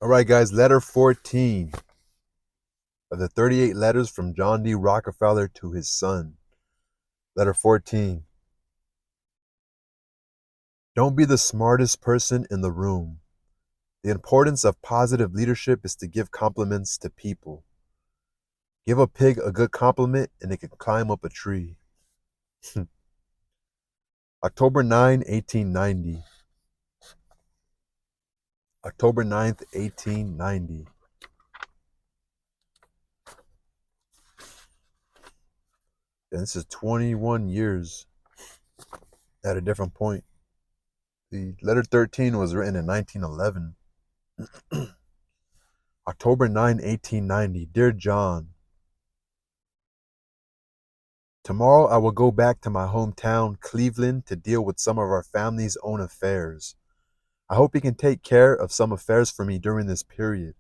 All right, guys, letter 14 of the 38 letters from John D. Rockefeller to his son. Letter 14. Don't be the smartest person in the room. The importance of positive leadership is to give compliments to people. Give a pig a good compliment and it can climb up a tree. October 9, 1890. October 9th, 1890. And this is 21 years at a different point. The letter 13 was written in 1911. October 9, 1890. Dear John, tomorrow I will go back to my hometown, Cleveland, to deal with some of our family's own affairs. I hope you can take care of some affairs for me during this period.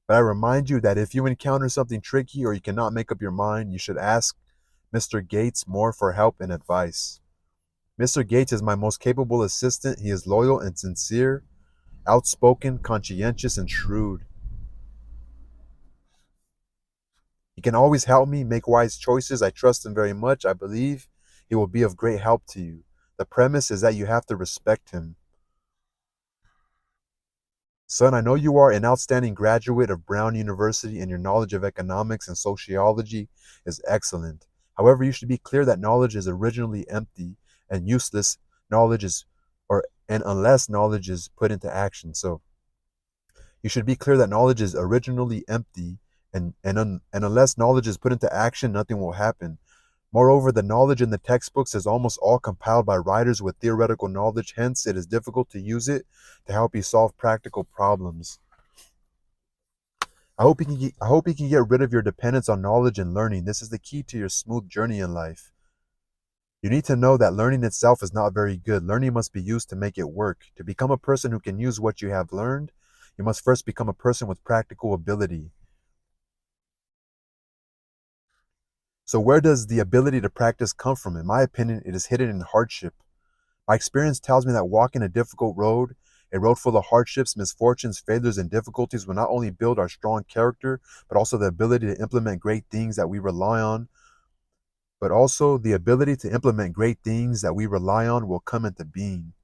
But I remind you that if you encounter something tricky or you cannot make up your mind, you should ask Mr. Gates more for help and advice. Mr. Gates is my most capable assistant. He is loyal and sincere, outspoken, conscientious, and shrewd. He can always help me make wise choices. I trust him very much. I believe he will be of great help to you. The premise is that you have to respect him. Son, I know you are an outstanding graduate of Brown University and your knowledge of economics and sociology is excellent. However, you should be clear that knowledge is originally empty and useless knowledge is or and unless knowledge is put into action. So you should be clear that knowledge is originally empty and unless knowledge is put into action, nothing will happen. Moreover, the knowledge in the textbooks is almost all compiled by writers with theoretical knowledge, hence it is difficult to use it to help you solve practical problems. I hope you can get rid of your dependence on knowledge and learning. This is the key to your smooth journey in life. You need to know that learning itself is not very good. Learning must be used to make it work. To become a person who can use what you have learned, you must first become a person with practical ability. So where does the ability to practice come from? In my opinion, it is hidden in hardship. My experience tells me that walking a difficult road, a road full of hardships, misfortunes, failures, and difficulties will not only build our strong character, but also the ability to implement great things that we rely on. Will come into being.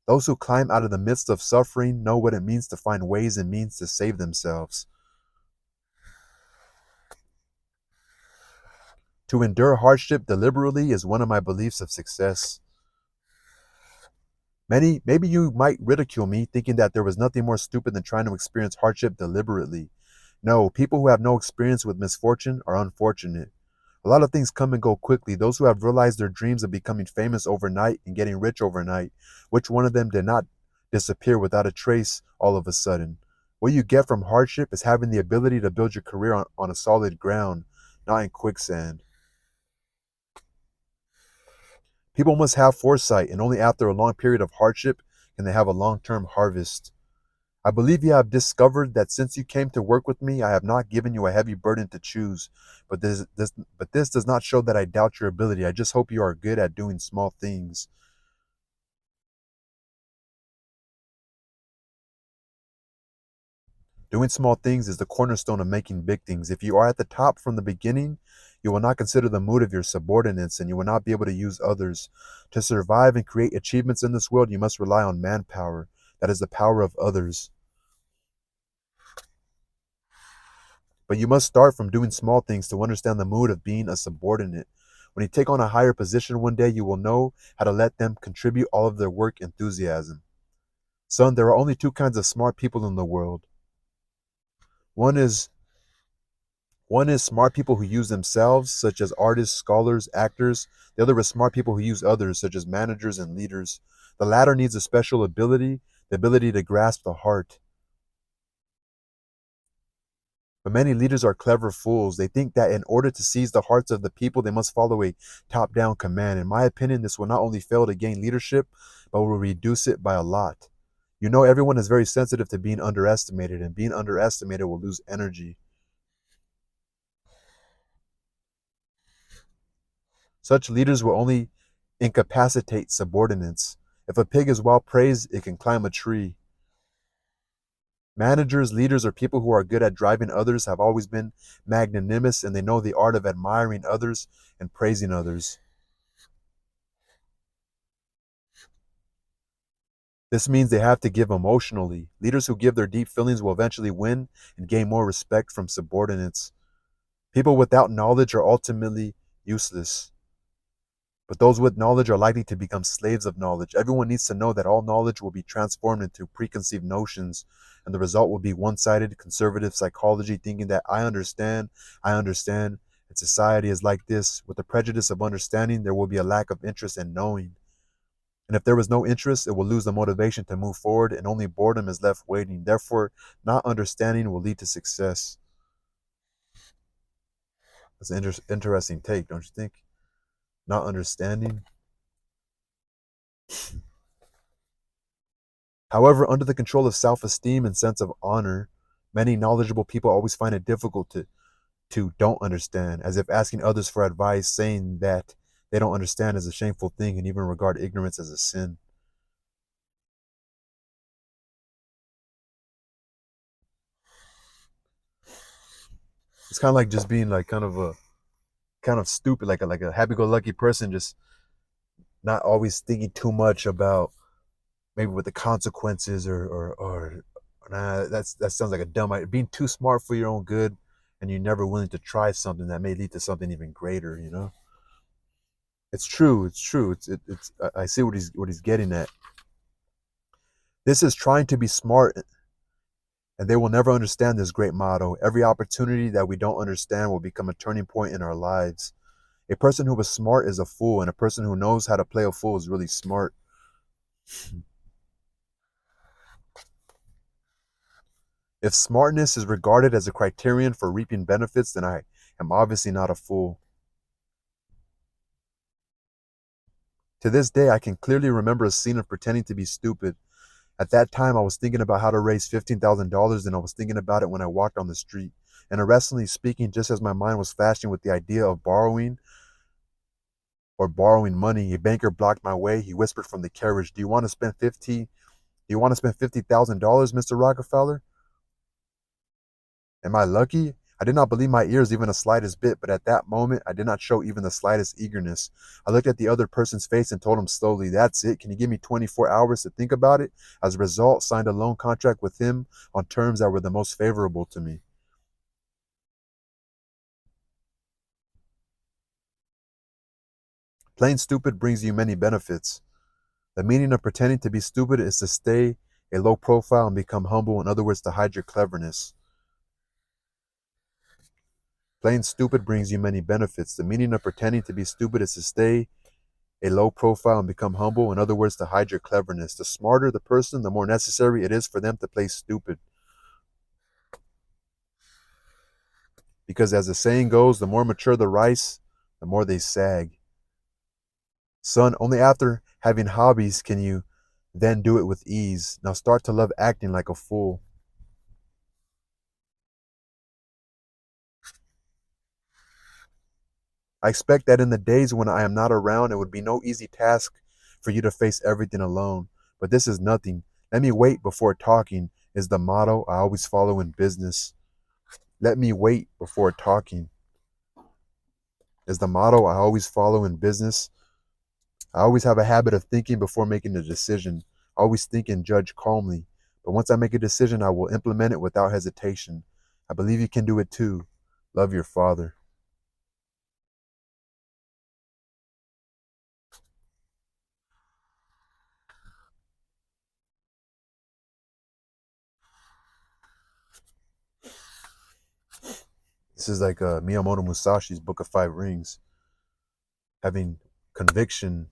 Those who climb out of the midst of suffering know what it means to find ways and means to save themselves. To endure hardship deliberately is one of my beliefs of success. Maybe you might ridicule me, thinking that there was nothing more stupid than trying to experience hardship deliberately. No, people who have no experience with misfortune are unfortunate. A lot of things come and go quickly. Those who have realized their dreams of becoming famous overnight and getting rich overnight, which one of them did not disappear without a trace all of a sudden? What you get from hardship is having the ability to build your career on a solid ground, not in quicksand. People must have foresight, and only after a long period of hardship can they have a long-term harvest. I believe you have discovered that since you came to work with me, I have not given you a heavy burden to choose. But this does not show that I doubt your ability. I just hope you are good at doing small things. Doing small things is the cornerstone of making big things. If you are at the top from the beginning, you will not consider the mood of your subordinates and you will not be able to use others. To survive and create achievements in this world, you must rely on manpower. That is the power of others. But you must start from doing small things to understand the mood of being a subordinate. When you take on a higher position one day, you will know how to let them contribute all of their work enthusiasm. Son, there are only two kinds of smart people in the world. One is one is smart people who use themselves, such as artists, scholars, actors. The other is smart people who use others, such as managers and leaders. The latter needs a special ability, the ability to grasp the heart. But many leaders are clever fools. They think that in order to seize the hearts of the people, they must follow a top down command. In my opinion, this will not only fail to gain leadership, but will reduce it by a lot. You know, everyone is very sensitive to being underestimated, and being underestimated will lose energy. Such leaders will only incapacitate subordinates. If a pig is well praised, it can climb a tree. Managers, leaders, or people who are good at driving others have always been magnanimous, and they know the art of admiring others and praising others. This means they have to give emotionally. Leaders who give their deep feelings will eventually win and gain more respect from subordinates. People without knowledge are ultimately useless, but those with knowledge are likely to become slaves of knowledge. Everyone needs to know that all knowledge will be transformed into preconceived notions, and the result will be one sided conservative psychology thinking that I understand, and society is like this. With the prejudice of understanding, there will be a lack of interest in knowing. And if there was no interest, it will lose the motivation to move forward, and only boredom is left waiting. Therefore, not understanding will lead to success. That's an interesting take, don't you think? Not understanding. However, under the control of self esteem and sense of honor, many knowledgeable people always find it difficult to don't understand, as if asking others for advice, saying that they don't understand is a shameful thing, and even regard ignorance as a sin. It's kind of like just being like kind of stupid, like a happy go lucky person, just not always thinking too much about maybe what the consequences or nah, that sounds like a dumb idea. Being too smart for your own good, and you're never willing to try something that may lead to something even greater. It's true. It's true. It's. I see what he's getting at. This is trying to be smart, and they will never understand this great motto. Every opportunity that we don't understand will become a turning point in our lives. A person who is smart is a fool, and a person who knows how to play a fool is really smart. If smartness is regarded as a criterion for reaping benefits, then I am obviously not a fool. To this day, I can clearly remember a scene of pretending to be stupid. At that time, I was thinking about how to raise $15,000, and I was thinking about it when I walked on the street. Interestingly speaking, just as my mind was flashing with the idea of borrowing money, a banker blocked my way. He whispered from the carriage, "Do you want to spend 50? Do you want to spend $50,000, Mr. Rockefeller?" Am I lucky? I did not believe my ears even the slightest bit, but at that moment, I did not show even the slightest eagerness. I looked at the other person's face and told him slowly, "That's it. Can you give me 24 hours to think about it?" As a result, signed a loan contract with him on terms that were the most favorable to me. Playing stupid brings you many benefits. The meaning of pretending to be stupid is to stay a low profile and become humble. In other words, to hide your cleverness. Playing stupid brings you many benefits. The meaning of pretending to be stupid is to stay a low profile and become humble. In other words, to hide your cleverness. The smarter the person, the more necessary it is for them to play stupid. Because as the saying goes, the more mature the rice, the more they sag. Son, only after having hobbies can you then do it with ease. Now start to love acting like a fool. I expect that in the days when I am not around, it would be no easy task for you to face everything alone. But this is nothing. Let me wait before talking is the motto I always follow in business. Let me wait before talking is the motto I always follow in business. I always have a habit of thinking before making a decision. I always think and judge calmly. But once I make a decision, I will implement it without hesitation. I believe you can do it too. Love your father. This is like Miyamoto Musashi's Book of Five Rings. Having conviction,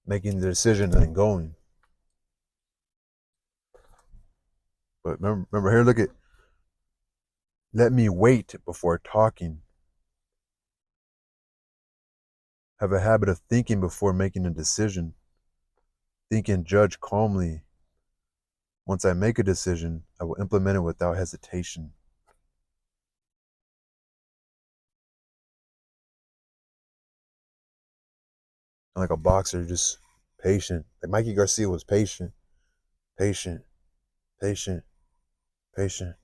making the decision, and going. But remember here, look at let me wait before talking. Have a habit of thinking before making a decision. Think and judge calmly. Once I make a decision, I will implement it without hesitation. Like a boxer, just patient. Like Mikey Garcia was patient, patient, patient, patient.